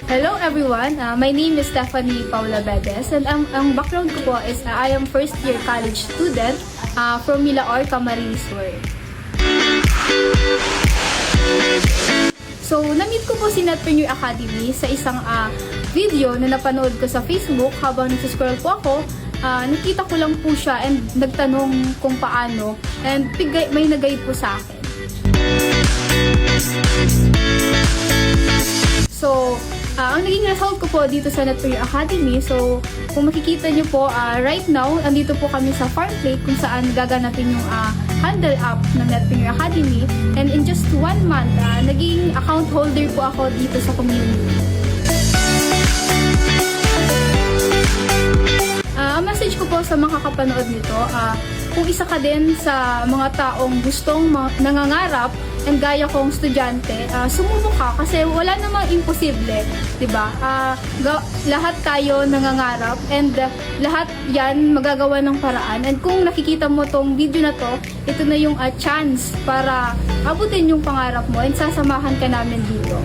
Hello everyone, my name is Stephanie Paula Bedes and ang background ko po is I am first year college student from Milaor, Camarines Sur. So, na-meet ko po si Netpreneur Academy sa isang video na napanood ko sa Facebook habang nag-scroll po ako. Nakita ko lang po siya and nagtanong kung paano and may nag-guide po sa akin. So, ang naging result ko po dito sa Netpreneur Academy, so kung makikita nyo po, right now, andito po kami sa farm plate kung saan gaganapin yung handle app ng Netpreneur Academy. And in just 1 month, naging account holder po ako dito sa community. Ang message ko po sa mga kapanood nito, kung isa ka din sa mga taong gustong nangangarap and gaya kong estudyante, sumubok ka kasi wala namang imposible, 'di ba? Lahat tayo nangangarap and lahat 'yan magagawa ng paraan. And kung nakikita mo tong video na to, ito na yung chance para abutin yung pangarap mo and sasamahan ka namin dito.